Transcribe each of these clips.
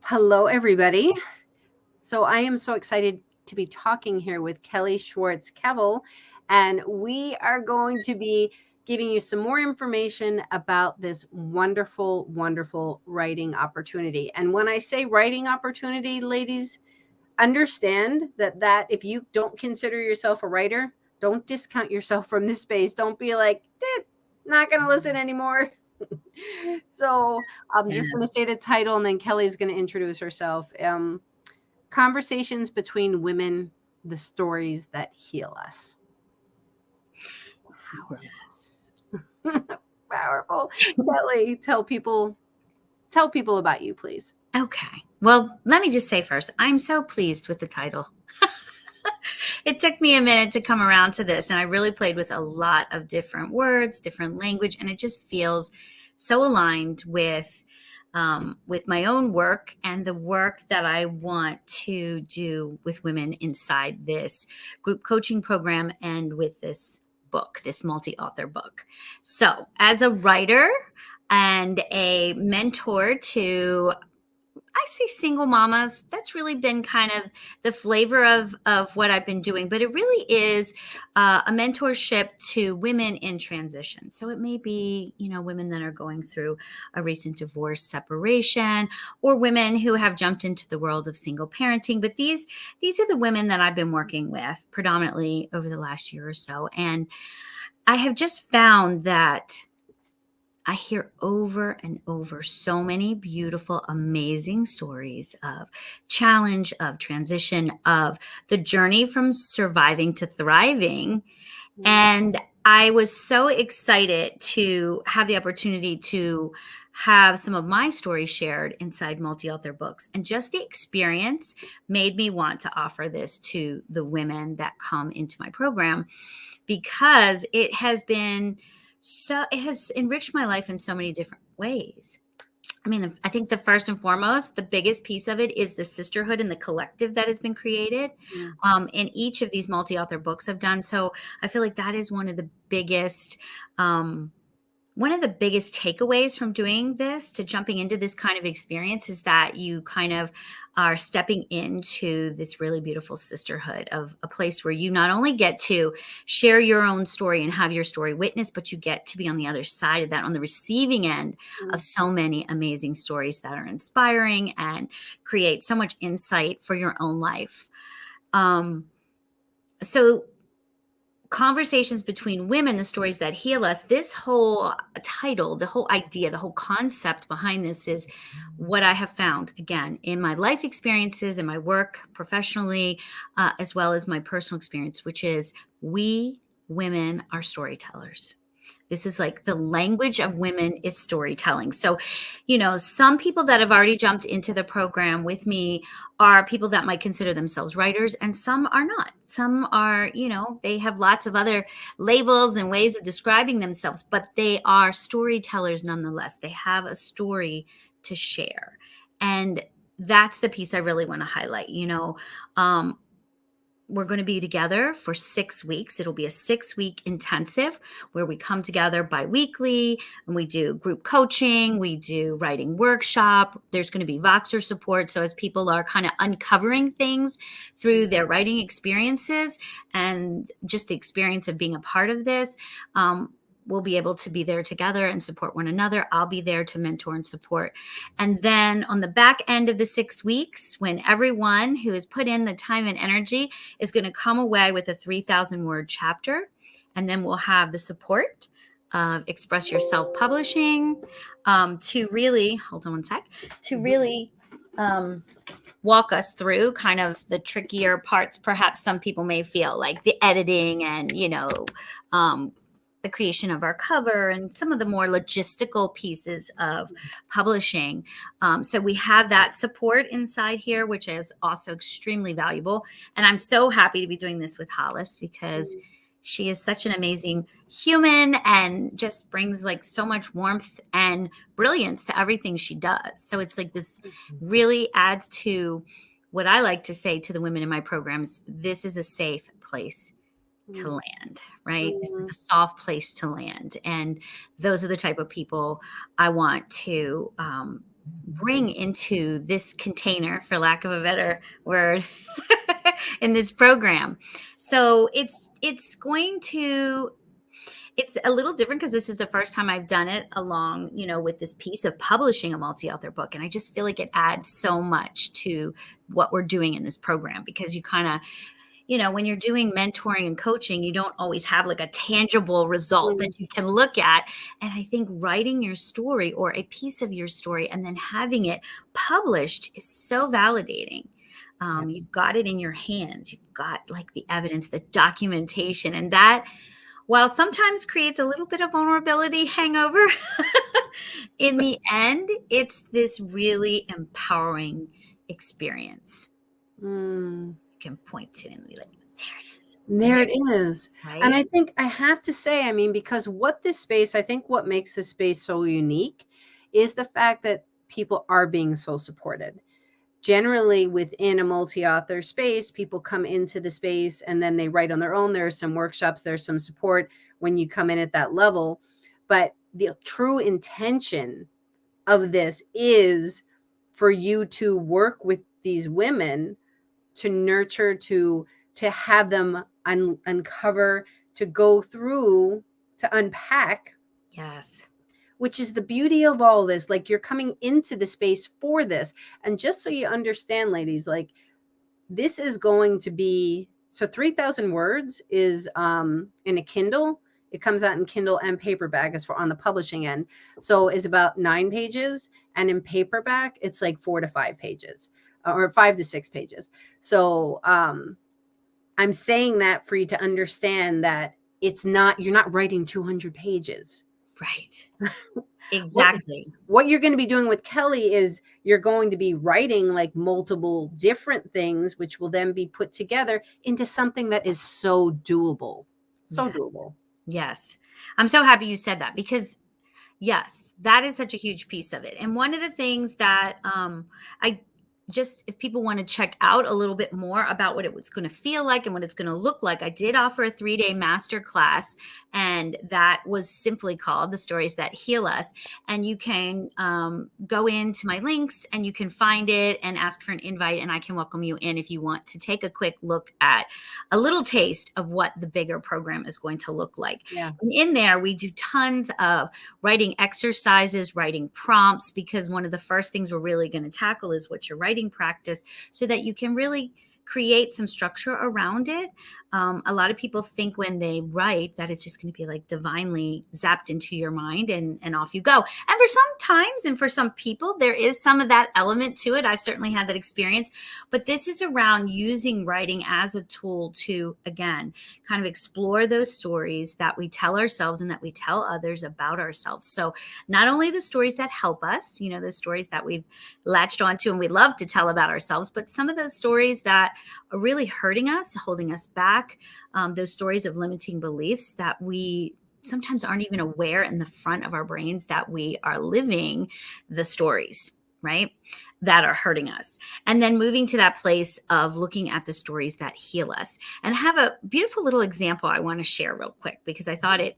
Hello, everybody. So I am so excited to be talking here with Kelly Schwartz Keville, and we are going to be giving you some more information about this wonderful, wonderful writing opportunity. And when I say writing opportunity, ladies, understand that if you don't consider yourself a writer, don't discount yourself from this space. Don't be like, not going to listen anymore. So I'm just going to say the title, and then Kelly's going to introduce herself. Conversations between women, the stories that heal us. Powerful. Kelly, tell people about you, please. Okay. Well, let me just say first, I'm so pleased with the title. It took me a minute to come around to this, and I really played with a lot of different words, different language, and it just feels so aligned with my own work and the work that I want to do with women inside this group coaching program and with this book, this multi-author book. So, as a writer and a mentor to, I say, single mamas, that's really been kind of the flavor of what I've been doing. But it really is a mentorship to women in transition. So it may be, women that are going through a recent divorce, separation, or women who have jumped into the world of single parenting. But these are the women that I've been working with predominantly over the last year or so. And I have just found that I hear over and over so many beautiful, amazing stories of challenge, of transition, of the journey from surviving to thriving. And I was so excited to have the opportunity to have some of my stories shared inside multi-author books. And just the experience made me want to offer this to the women that come into my program, because it has enriched my life in so many different ways. I mean, I think the first and foremost, the biggest piece of it is the sisterhood and the collective that has been created in each of these multi-author books I've done. So I feel like that is one of the biggest takeaways from doing this, to jumping into this kind of experience, is that you kind of are stepping into this really beautiful sisterhood of a place where you not only get to share your own story and have your story witnessed, but you get to be on the other side of that, on the receiving end of so many amazing stories that are inspiring and create so much insight for your own life. So conversations between women, the stories that heal us, this whole title, the whole idea, the whole concept behind this is what I have found, again, in my life experiences, in my work professionally, as well as my personal experience, which is we women are storytellers. This is like the language of women is storytelling. So, some people that have already jumped into the program with me are people that might consider themselves writers, and some are not. Some are, they have lots of other labels and ways of describing themselves, but they are storytellers nonetheless. They have a story to share. And that's the piece I really want to highlight. We're going to be together for 6 weeks. It'll be a 6-week intensive where we come together bi-weekly and we do group coaching. We do writing workshop. There's going to be Voxer support. So as people are kind of uncovering things through their writing experiences and just the experience of being a part of this, we'll be able to be there together and support one another. I'll be there to mentor and support. And then on the back end of the 6 weeks, when everyone who has put in the time and energy is going to come away with a 3,000-word chapter, and then we'll have the support of Express Yourself Publishing to really, hold on one sec, to really walk us through kind of the trickier parts. Perhaps some people may feel like the editing and, the creation of our cover and some of the more logistical pieces of publishing. So we have that support inside here, which is also extremely valuable. And I'm so happy to be doing this with Hollis, because she is such an amazing human and just brings like so much warmth and brilliance to everything she does. So it's like this really adds to what I like to say to the women in my programs. This is a safe place to land, right? This is a soft place to land. And those are the type of people I want to bring into this container, for lack of a better word, in this program. So it's a little different because this is the first time I've done it along, with this piece of publishing a multi-author book. And I just feel like it adds so much to what we're doing in this program, because you kind of, when you're doing mentoring and coaching, you don't always have like a tangible result Mm. that you can look at. And I think writing your story or a piece of your story and then having it published is so validating. You've got it in your hands. You've got like the evidence, the documentation, and that, while sometimes creates a little bit of vulnerability hangover, in the end, it's this really empowering experience. Mm. You can point to and be like, there it is. There it is. And Right? I think I have to say, I mean, because I think what makes this space so unique is the fact that people are being so supported. Generally, within a multi-author space, people come into the space and then they write on their own. There are some workshops, there's some support when you come in at that level. But the true intention of this is for you to work with these women, to nurture, to have them uncover, to go through, to unpack, Yes. which is the beauty of all this. Like, you're coming into the space for this. And just so you understand, ladies, like, this is going to be, so 3,000 words is in a Kindle. It comes out in Kindle and paperback as for on the publishing end. So is about 9 pages. And in paperback, it's like 4 to 5 pages, or 5 to 6 pages. So I'm saying that for you to understand that you're not writing 200 pages. Right. Exactly. What you're going to be doing with Kelly is you're going to be writing like multiple different things, which will then be put together into something that is so doable. So Yes. doable. Yes. I'm so happy you said that, because yes, that is such a huge piece of it. And one of the things that I just, if people want to check out a little bit more about what it was going to feel like and what it's going to look like, I did offer a 3-day master class, and that was simply called The Stories That Heal Us. And you can go into my links and you can find it and ask for an invite, and I can welcome you in if you want to take a quick look at a little taste of what the bigger program is going to look like. Yeah. And in there, we do tons of writing exercises, writing prompts, because one of the first things we're really going to tackle is what your writing practice, so that you can really create some structure around it. A lot of people think when they write that it's just going to be like divinely zapped into your mind and off you go. And for some times and for some people, there is some of that element to it. I've certainly had that experience. But this is around using writing as a tool to, again, kind of explore those stories that we tell ourselves and that we tell others about ourselves. So not only the stories that help us, the stories that we've latched onto and we love to tell about ourselves, but some of those stories that are really hurting us, holding us back, those stories of limiting beliefs that we sometimes aren't even aware in the front of our brains that we are living the stories, right, that are hurting us. And then moving to that place of looking at the stories that heal us. And I have a beautiful little example I want to share real quick, because I thought it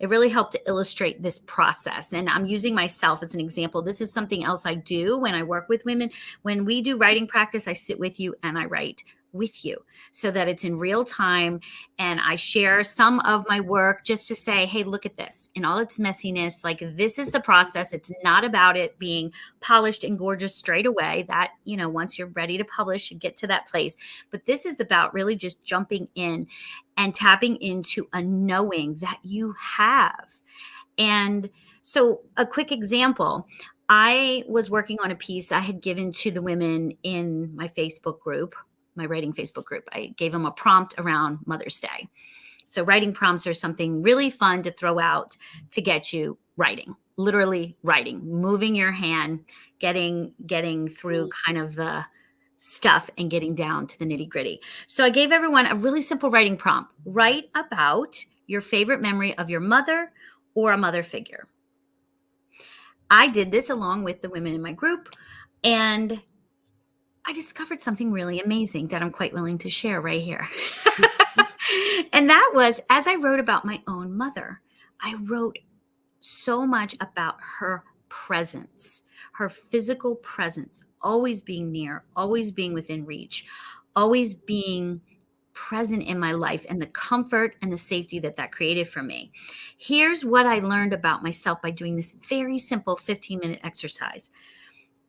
really helped to illustrate this process. And I'm using myself as an example. This is something else I do when I work with women. When we do writing practice, I sit with you and I write with you so that it's in real time. And I share some of my work just to say, hey, look at this in all its messiness. Like, this is the process. It's not about it being polished and gorgeous straight away. That, once you're ready to publish, you get to that place. But this is about really just jumping in and tapping into a knowing that you have. And so a quick example, I was working on a piece I had given to the women in my Facebook group, my writing Facebook group. I gave them a prompt around Mother's Day. So writing prompts are something really fun to throw out to get you writing, literally writing, moving your hand, getting through kind of the stuff and getting down to the nitty gritty. So I gave everyone a really simple writing prompt. Write about your favorite memory of your mother or a mother figure. I did this along with the women in my group, and I discovered something really amazing that I'm quite willing to share right here. And that was, as I wrote about my own mother, I wrote so much about her presence, her physical presence, always being near, always being within reach, always being present in my life, and the comfort and the safety that that created for me. Here's what I learned about myself by doing this very simple 15-minute exercise.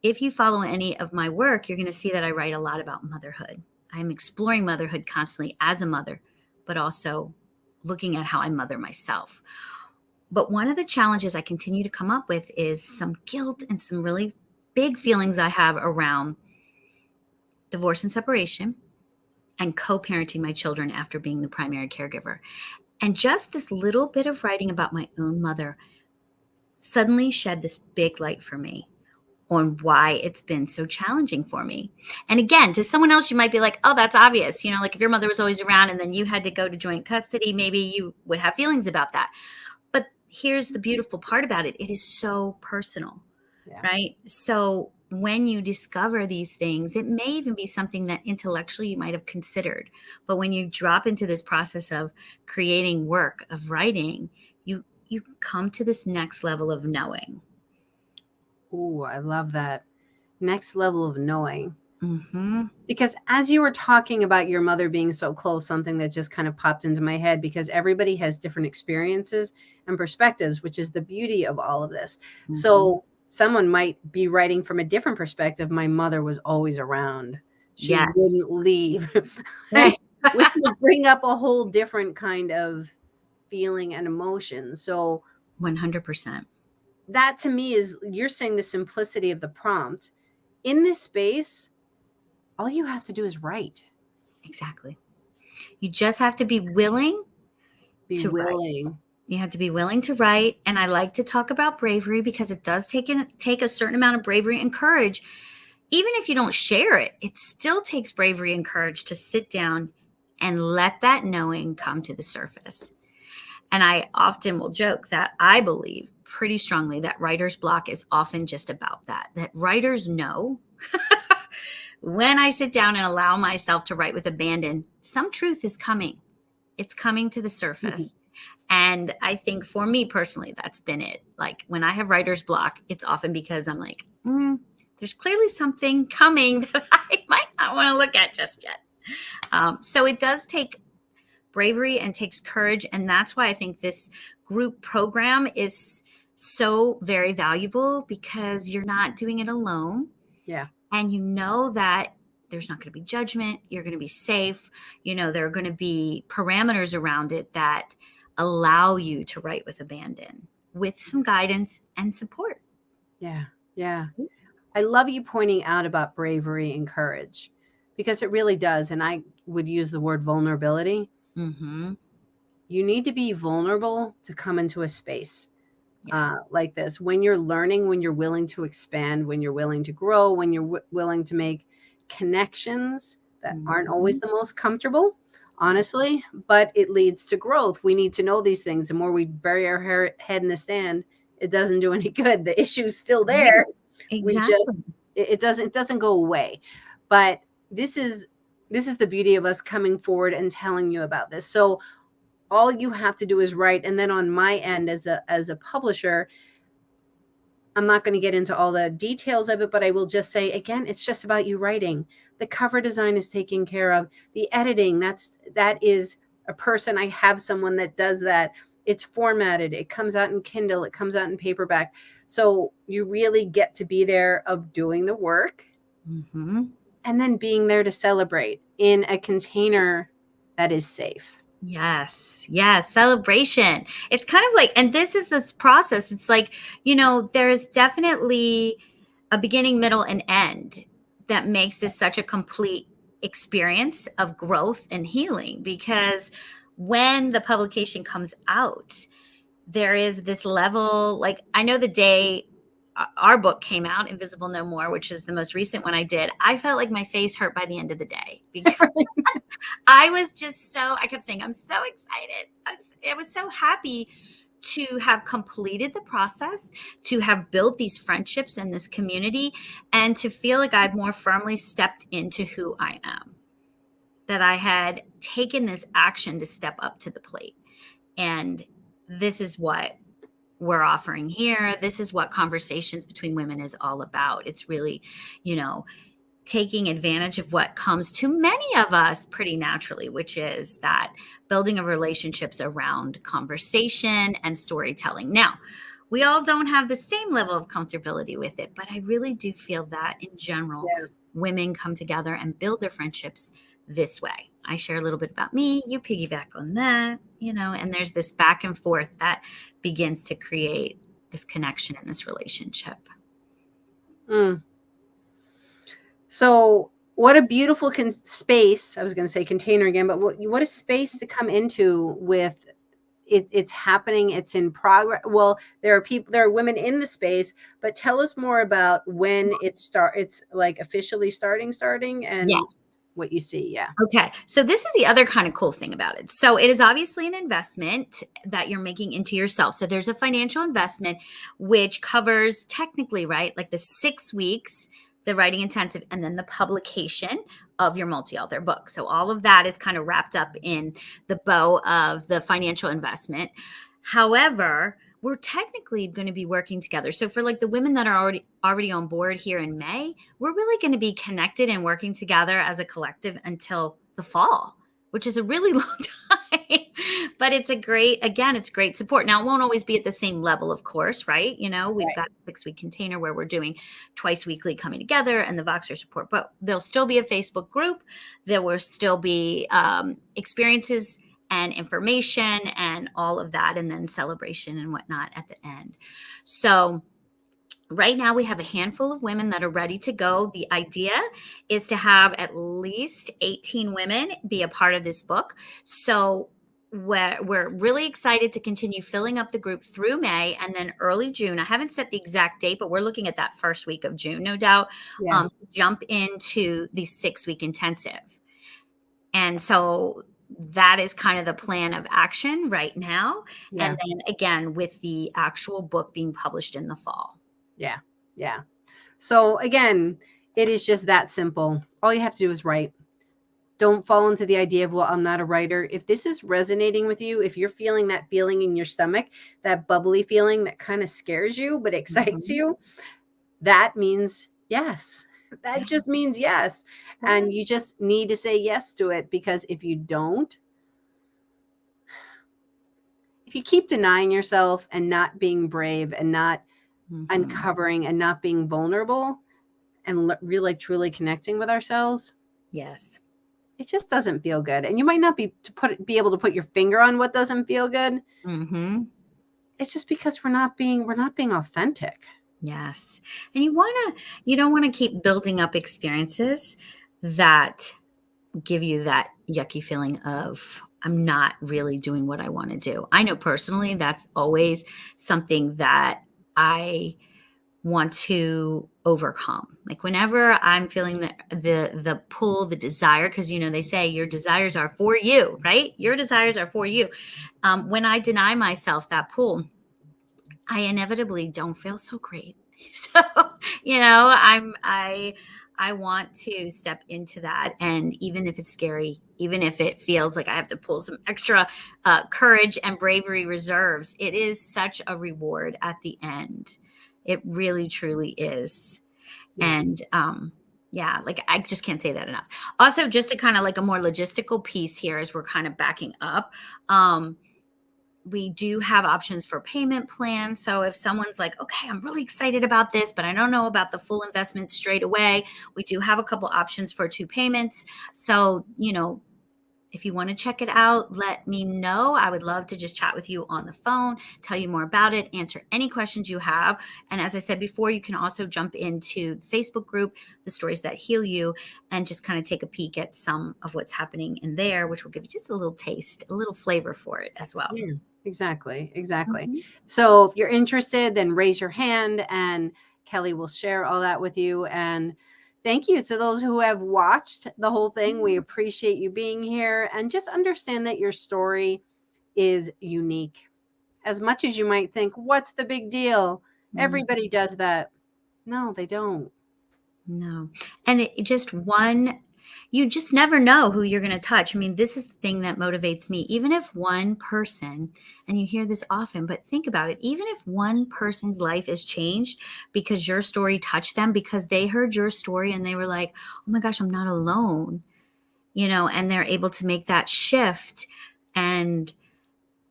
If you follow any of my work, you're going to see that I write a lot about motherhood. I'm exploring motherhood constantly as a mother, but also looking at how I mother myself. But one of the challenges I continue to come up with is some guilt and some really big feelings I have around divorce and separation and co-parenting my children after being the primary caregiver. And just this little bit of writing about my own mother suddenly shed this big light for me on why it's been so challenging for me. And again, to someone else, you might be like, oh, that's obvious. You know, like if your mother was always around and then you had to go to joint custody, maybe you would have feelings about that. But here's the beautiful part about it. It is so personal, right? So when you discover these things, it may even be something that intellectually you might have considered. But when you drop into this process of creating work, of writing, you come to this next level of knowing. Ooh, I love that. Next level of knowing. Mm-hmm. Because as you were talking about your mother being so close, something that just kind of popped into my head, because everybody has different experiences and perspectives, which is the beauty of all of this. Mm-hmm. So someone might be writing from a different perspective. My mother was always around. She Yes. wouldn't leave. Right. Which would bring up a whole different kind of feeling and emotion. So 100%. that to me is, you're saying the simplicity of the prompt. In this space, all you have to do is write. Exactly. You just have to be willing to write. You have to be willing to write. And I like to talk about bravery because it does take a certain amount of bravery and courage. Even if you don't share it, it still takes bravery and courage to sit down and let that knowing come to the surface. And I often will joke that I believe pretty strongly that writer's block is often just about that writers know when I sit down and allow myself to write with abandon, some truth is coming. It's coming to the surface. Mm-hmm. And I think for me personally, that's been it. Like when I have writer's block, it's often because I'm like, there's clearly something coming that I might not want to look at just yet. So it does take bravery and takes courage. And that's why I think this group program is so very valuable, because you're not doing it alone. Yeah. And you know that there's not going to be judgment. You're going to be safe. You know, there are going to be parameters around it that allow you to write with abandon, with some guidance and support. Yeah. Yeah. I love you pointing out about bravery and courage, because it really does. And I would use the word vulnerability. Mm-hmm. You need to be vulnerable to come into a space Yes. Like this. When you're learning, when you're willing to expand, when you're willing to grow, when you're willing to make connections that aren't always the most comfortable, honestly, but it leads to growth. We need to know these things. The more we bury our head in the sand, it doesn't do any good. The issue's still there. Exactly. It doesn't go away. But this is the beauty of us coming forward and telling you about this. So all you have to do is write. And then on my end as a publisher, I'm not going to get into all the details of it, but I will just say, again, it's just about you writing. The cover design is taken care of. The editing, that is a person. I have someone that does that. It's formatted. It comes out in Kindle. It comes out in paperback. So you really get to be there of doing the work, and then being there to celebrate in a container that is safe. Yes. Celebration. It's kind of like, and this is this process. It's like, you know, there's definitely a beginning, middle, and end that makes this such a complete experience of growth and healing. Because when the publication comes out, there is this level, like I know the day our book came out, Invisible No More, which is the most recent one I did, I felt like my face hurt by the end of the day, because I was just I kept saying, I'm so excited. I was so happy to have completed the process, to have built these friendships and this community, and to feel like I'd more firmly stepped into who I am, that I had taken this action to step up to the plate. And this is what we're offering here. This is what conversations between women is all about. It's really, you know, taking advantage of what comes to many of us pretty naturally, which is that building of relationships around conversation and storytelling. Now, we all don't have the same level of comfortability with it, but I really do feel that in general, Yeah. women come together and build their friendships this way. I share a little bit about me, you piggyback on that, you know, and there's this back and forth that begins to create this connection in this relationship. Mm. So what a beautiful space. I was going to say container again, but what a space to come into with it. It's happening. It's in progress. Well, there are women in the space, but tell us more about when it's like officially starting and Yes. what you see. Yeah. Okay. So this is the other kind of cool thing about it. So it is obviously an investment that you're making into yourself. So there's a financial investment which covers technically, right? Like the 6 weeks, the writing intensive, and then the publication of your multi-author book. So all of that is kind of wrapped up in the bow of the financial investment. However, we're technically going to be working together. So for like the women that are already on board here in May, we're really going to be connected and working together as a collective until the fall, which is a really long time. But it's it's great support. Now, it won't always be at the same level, of course, right? You know, we've got a 6-week container where we're doing twice weekly coming together and the Voxer support, but there'll still be a Facebook group. There will still be experiences and information and all of that, and then celebration and whatnot at the end. So right now we have a handful of women that are ready to go. The idea is to have at least 18 women be a part of this book. So we're really excited to continue filling up the group through May and then early June. I haven't set the exact date, but we're looking at that first week of June, no doubt, Yeah. jump into the 6-week intensive. And so that is kind of the plan of action right now. Yeah. And then again, with the actual book being published in the fall. Yeah. Yeah. So again, it is just that simple. All you have to do is write. Don't fall into the idea of, well, I'm not a writer. If this is resonating with you, if you're feeling that feeling in your stomach, that bubbly feeling that kind of scares you but excites you, that means yes. That just means yes. And you just need to say yes to it, because if you don't, if you keep denying yourself and not being brave and not uncovering and not being vulnerable and really truly connecting with ourselves, Yes. it just doesn't feel good. And you might not be able to put your finger on what doesn't feel good. Mm-hmm. It's just because we're not being authentic. Yes. And you don't want to keep building up experiences that give you that yucky feeling of, I'm not really doing what I want to do. I know personally that's always something that I want to overcome. Like whenever I'm feeling the pull, the desire, because they say your desires are for you, right? Your desires are for you. When I deny myself that pull, I inevitably don't feel so great. So, I want to step into that. And even if it's scary, even if it feels like I have to pull some extra courage and bravery reserves, it is such a reward at the end. It really, truly is. Yeah. And like I just can't say that enough. Also, just to kind of like a more logistical piece here as we're kind of backing up. We do have options for payment plans. So if someone's like, okay, I'm really excited about this, but I don't know about the full investment straight away, we do have a couple options for 2 payments. So, if you want to check it out, let me know. I would love to just chat with you on the phone, tell you more about it, answer any questions you have. And as I said before, you can also jump into the Facebook group, The Stories That Heal You, and just kind of take a peek at some of what's happening in there, which will give you just a little taste, a little flavor for it as well. Yeah, exactly. Exactly. Mm-hmm. So if you're interested, then raise your hand and Kelly will share all that with you. And thank you to those who have watched the whole thing. We appreciate you being here, and just understand that your story is unique. As much as you might think, what's the big deal? Everybody does that. No, they don't. No. And just one You just never know who you're going to touch. I mean, this is the thing that motivates me. Even if one person, and you hear this often, but think about it, even if one person's life is changed because your story touched them, because they heard your story and they were like, oh my gosh, I'm not alone, and they're able to make that shift. And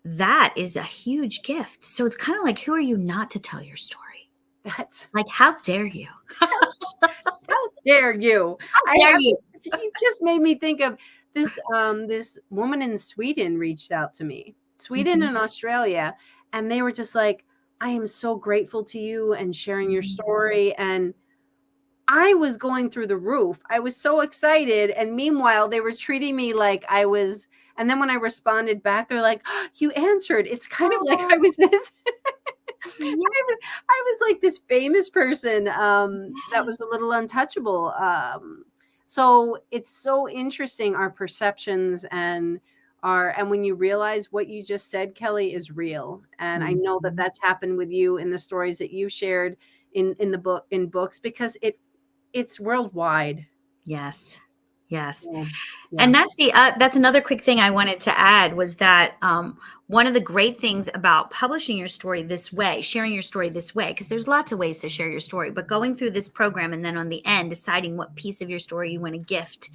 that is a huge gift. So it's kind of like, who are you not to tell your story? That's Like, how dare you? how dare you? How dare you? You just made me think of this this woman in Sweden reached out to me. Sweden Mhm. and Australia, and they were just like, I am so grateful to you and sharing your story. And I was going through the roof. I was so excited. And meanwhile, they were treating me like I was. And then when I responded back, they're like, oh, you answered. It's kind of like I Oh, was this. yes, I was like this famous person that was a yes. little untouchable. So it's so interesting, our perceptions and when you realize what you just said, Kelly, is real. And I know that Mhm. that's happened with you in the stories that you shared in the book, in books, because it's worldwide. Yes. Yes. Yeah. Yeah. And that's another quick thing I wanted to add was that one of the great things about publishing your story this way, sharing your story this way, because there's lots of ways to share your story, but going through this program and then on the end deciding what piece of your story you want to gift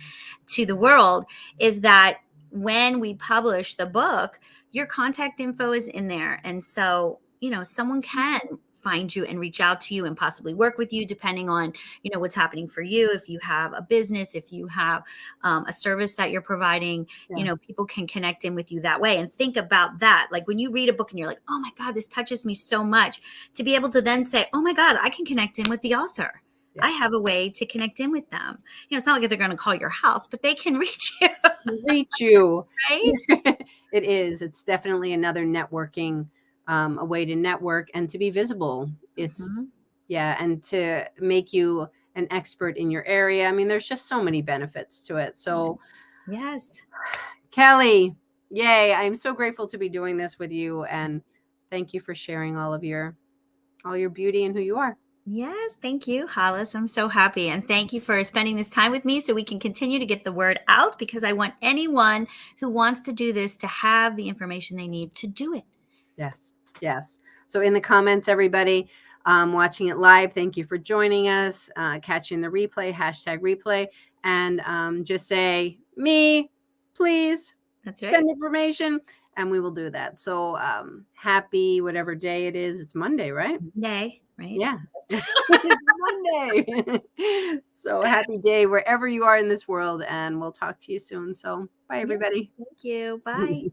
to the world, is that when we publish the book, your contact info is in there. And so, someone can find you and reach out to you and possibly work with you depending on, what's happening for you. If you have a business, if you have a service that you're providing, Yeah. people can connect in with you that way. And think about that. Like when you read a book and you're like, oh my God, this touches me so much, to be able to then say, oh my God, I can connect in with the author. I Yes. have a way to connect in with them. It's not like they're going to call your house, but they can reach you, Reach you. right? It is. It's definitely another networking, a way to network and to be visible. It's, Mhm. yeah, and to make you an expert in your area. I mean, there's just so many benefits to it. So, Yes. Kelly, yay! I'm so grateful to be doing this with you, and thank you for sharing all your beauty and who you are. Yes, thank you, Hollis. I'm so happy. And thank you for spending this time with me so we can continue to get the word out, because I want anyone who wants to do this to have the information they need to do it. Yes. Yes. So in the comments, everybody watching it live, thank you for joining us, catching the replay, #replay, and just say, me, please That's send right. information, and we will do that. So happy whatever day it is. It's Monday, right? Yay, right? Yeah. It's Monday. So happy day wherever you are in this world, and we'll talk to you soon. So bye, Yeah. everybody. Thank you. Bye.